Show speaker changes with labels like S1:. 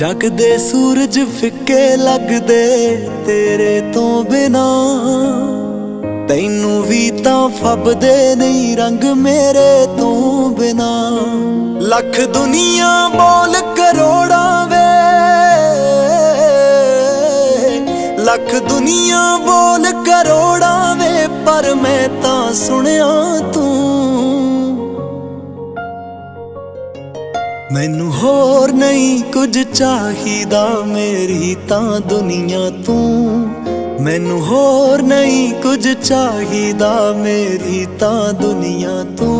S1: जग दे सूरज फिक्के लगदे तेरे तो बिना, तैनू भी तां फबदे नहीं रंग मेरे तो बिना। लख दुनिया बोल करोड़ा वे, लख दुनिया बोल करोड़ा वे, पर मैं तां सुनिया तू। मैनू होर नहीं कुछ चाहिदा मेरी तां दुनिया तू। मैनू होर नहीं कुछ चाहिदा मेरी तां दुनिया तू।